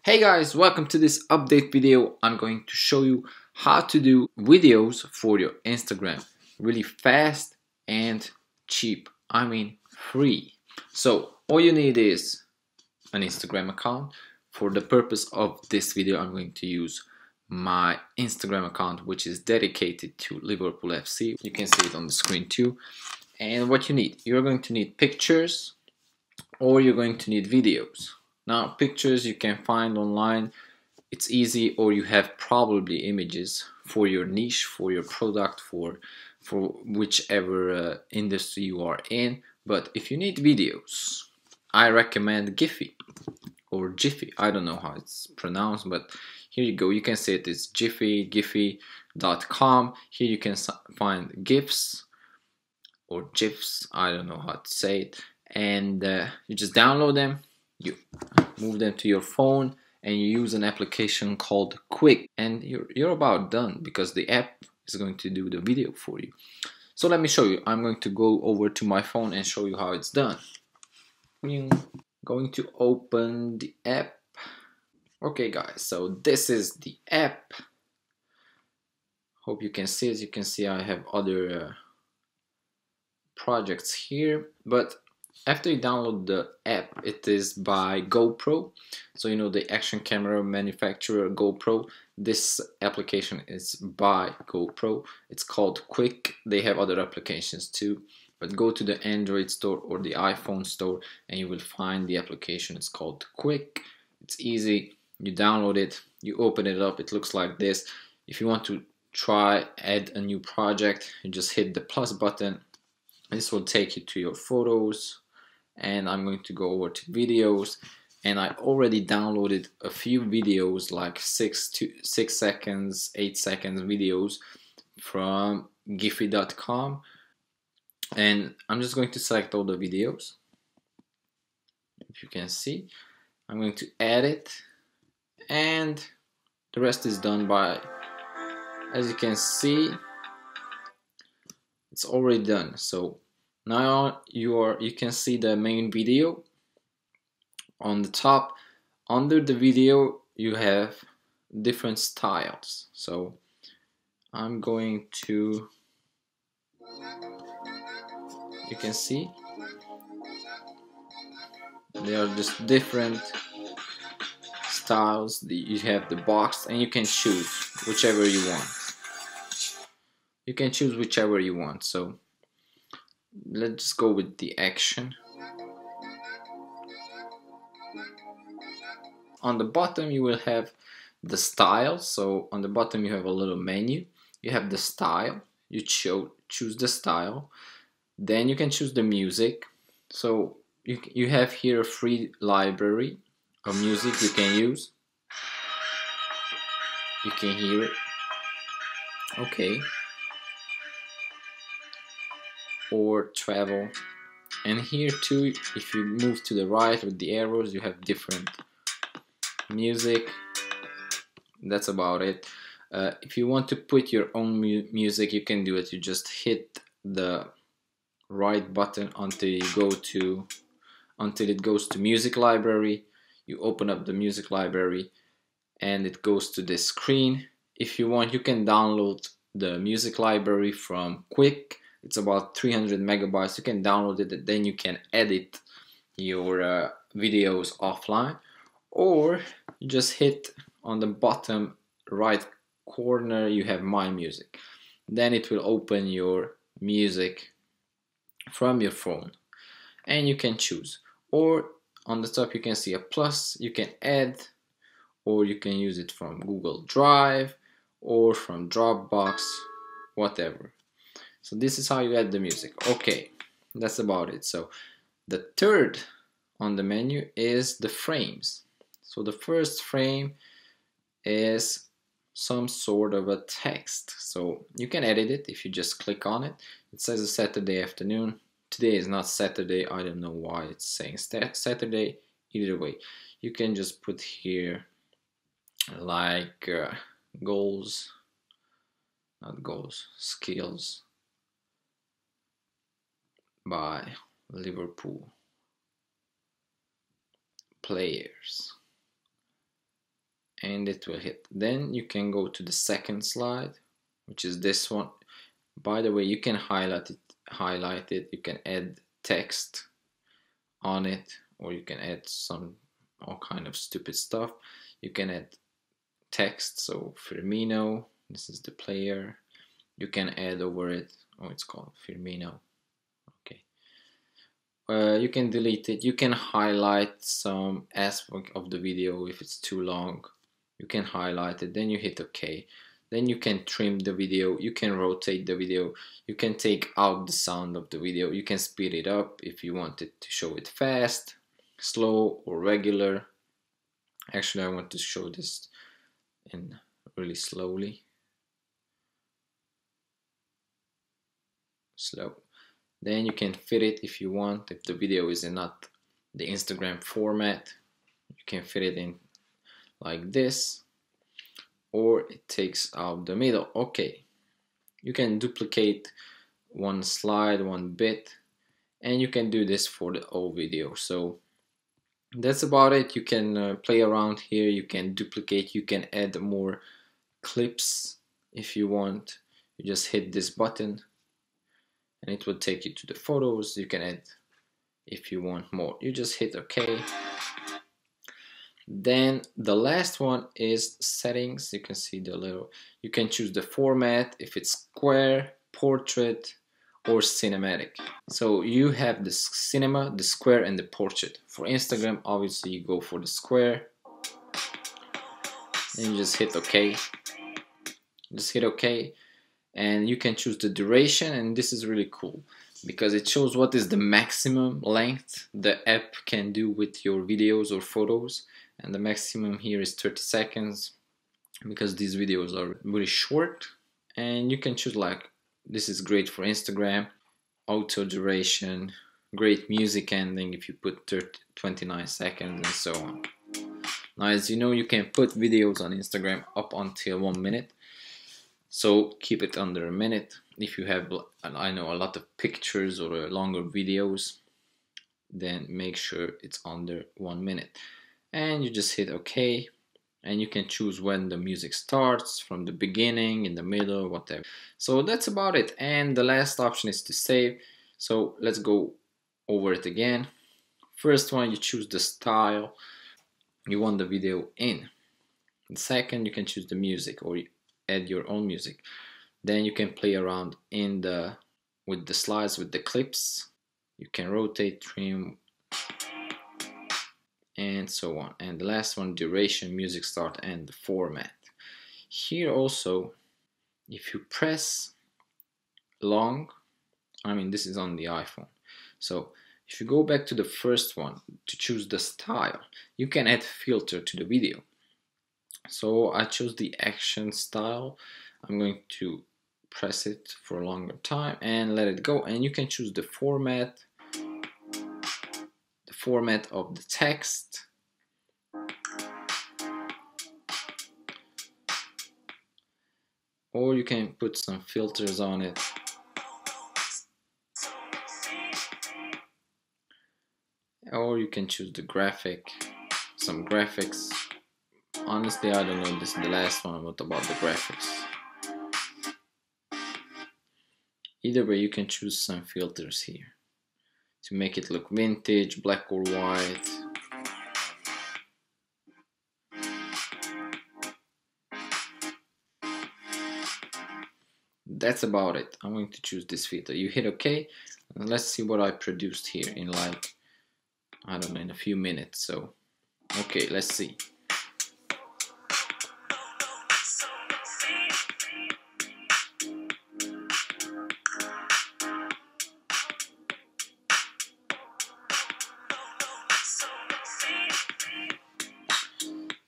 Hey guys, welcome to this update video. I'm going to show you how to do videos for your Instagram really fast and cheap. I mean free. So all you need is an Instagram account. For the purpose of this video, I'm going to use my Instagram account, which is dedicated to Liverpool FC. You can see it on the screen too. And what you need, you're going to need pictures or you're going to need videos. Now pictures you can find online, it's easy, or you have probably images for your niche, for your product, for whichever industry you are in. But if you need videos, I recommend Giphy or Jiffy. I don't know how it's pronounced, but here you go. You can say it is Jiffy, Giphy.com. Here you can find GIFs or GIFs. I don't know how to say it. And you just download them, you move them to your phone, and you use an application called Quik, and you're about done, because the app is going to do the video for you. So let me show you. I'm going to go over to my phone and show you how it's done. I'm going to open the app. Okay guys, so this is the app. Hope you can see. As you can see, I have other projects here, but after you download the app, it is by GoPro. So you know the action camera manufacturer GoPro. This application is by GoPro. It's called Quik. They have other applications too, but go to the Android store or the iPhone store and you will find the application. It's called Quik. It's easy. You download it, you open it up, it looks like this. If you want to try add a new project, you just hit the plus button. This will take you to your photos, and I'm going to go over to videos, and I already downloaded a few videos, like 6 seconds, 8 seconds videos from Giphy.com, and I'm just going to select all the videos. If you can see, I'm going to add it, and the rest is done by, as you can see, it's already done. So now you can see the main video on the top. Under the video you have different styles. So I'm going to, you can see they are just different styles. You have the box, and you can choose whichever you want. You can choose whichever you want. So let's just go with the action. On the bottom you will have the style. So on the bottom you have a little menu. You have the style. You choose the style. Then you can choose the music. So you have here a free library of music you can use. You can hear it. Okay. Or travel. And here too, if you move to the right with the arrows, you have different music. That's about it. If you want to put your own music, you can do it. You just hit the right button until it goes to music library. You open up the music library and it goes to this screen. If you want, you can download the music library from Quik. It's about 300 megabytes. You can download it, and then you can edit your videos offline, or you just hit on the bottom right corner, you have My Music. Then it will open your music from your phone, and you can choose. Or on the top you can see a plus, you can add, or you can use it from Google Drive or from Dropbox, whatever. So this is how you add the music. Okay, that's about it. So the third on the menu is the frames. So the first frame is some sort of a text. So you can edit it if you just click on it. It says a Saturday afternoon. Today is not Saturday. I don't know why it's saying Saturday. Either way, you can just put here like skills by Liverpool players. and it will hit. Then you can go to the second slide, which is this one. By the way, you can highlight it, you can add text on it, or you can add all kind of stupid stuff. You can add text, so Firmino, this is the player. You can add over it, oh, it's called Firmino. Okay. You can delete it. You can highlight some aspect of the video if it's too long. You can highlight it, then you hit OK. Then you can trim the video, you can rotate the video, you can take out the sound of the video, you can speed it up if you want it to show it fast, slow, or regular. Actually, I want to show this in really slowly. Slow. Then you can fit it if you want. If the video is in not the Instagram format, you can fit it in like this, or it takes out the middle. Okay, you can duplicate one slide, one bit, and you can do this for the whole video. So that's about it. You can play around here, you can duplicate, you can add more clips if you want. You just hit this button and it will take you to the photos. You can add if you want more. You just hit OK. Then the last one is settings. You can see the little, you can choose the format, if it's square, portrait, or cinematic. So you have the cinema, the square, and the portrait. For Instagram, obviously you go for the square, and you just hit OK. Just hit OK, and you can choose the duration, and this is really cool because it shows what is the maximum length the app can do with your videos or photos. And the maximum here is 30 seconds because these videos are really short. And you can choose, like, this is great for Instagram, auto duration, great music ending if you put 29 seconds, and so on. Now, as you know, you can put videos on Instagram up until 1 minute, so keep it under a minute. If you have, I know, a lot of pictures or longer videos, then make sure it's under 1 minute. And you just hit OK, and you can choose when the music starts, from the beginning, in the middle, whatever. So that's about it. And the last option is to save. So let's go over it again. First one, you choose the style you want the video in. And second, you can choose the music, or you add your own music. Then you can play around with the slides, with the clips. You can rotate, trim, and so on. And the last one, duration, music start, and the format. Here also, if you press long, I mean, this is on the iPhone, so if you go back to the first one to choose the style, you can add filter to the video. So I chose the action style. I'm going to press it for a longer time and let it go, and you can choose the format of the text, or you can put some filters on it, or you can choose the some graphics. Honestly, I don't know, this is the last one, what about the graphics? Either way, you can choose some filters here to make it look vintage, black or white. That's about it. I'm going to choose this filter. You hit OK, and let's see what I produced here in, like, I don't know, in a few minutes. So okay, let's see.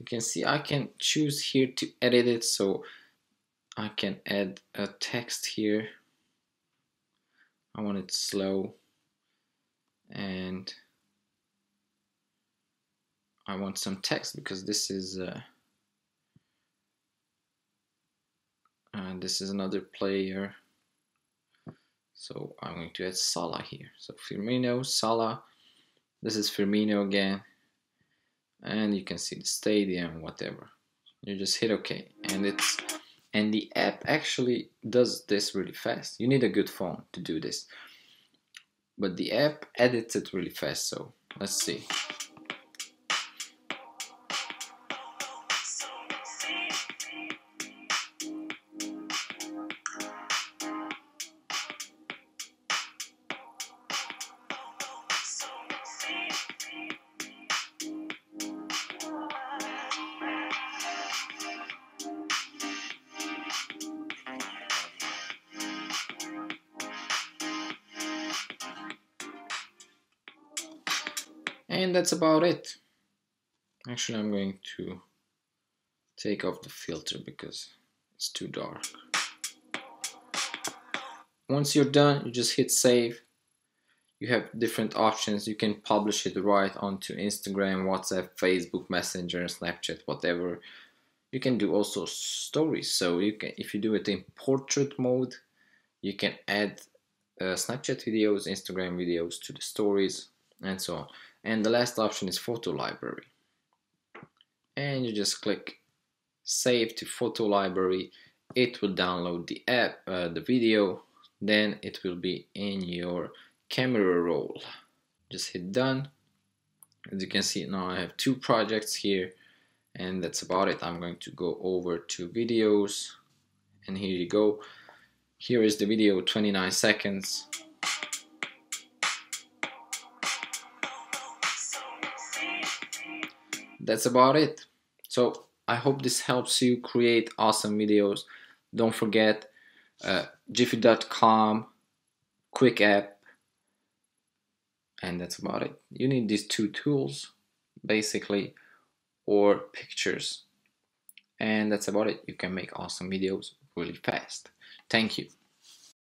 You can see I can choose here to edit it, so I can add a text here. I want it slow, and I want some text because this is another player. So I'm going to add Salah here. So Firmino, Salah. This is Firmino again. And you can see the stadium, whatever. You just hit OK, and the app actually does this really fast. You need a good phone to do this, but the app edits it really fast. So let's see. And that's about it. Actually, I'm going to take off the filter because it's too dark. Once you're done, you just hit save. You have different options. You can publish it right onto Instagram, WhatsApp, Facebook Messenger, Snapchat, whatever. You can do also stories. So you can, if you do it in portrait mode, you can add Snapchat videos, Instagram videos to the stories, and so on. And the last option is photo library. And you just click save to photo library. It will download the app, the video, then it will be in your camera roll. Just hit done. As you can see, now I have 2 projects here, and that's about it. I'm going to go over to videos, and here you go. Here is the video, 29 seconds. That's about it. So I hope this helps you create awesome videos. Don't forget Giphy.com, quick app, and that's about it. You need these 2 tools basically, or pictures, and that's about it. You can make awesome videos really fast. Thank you.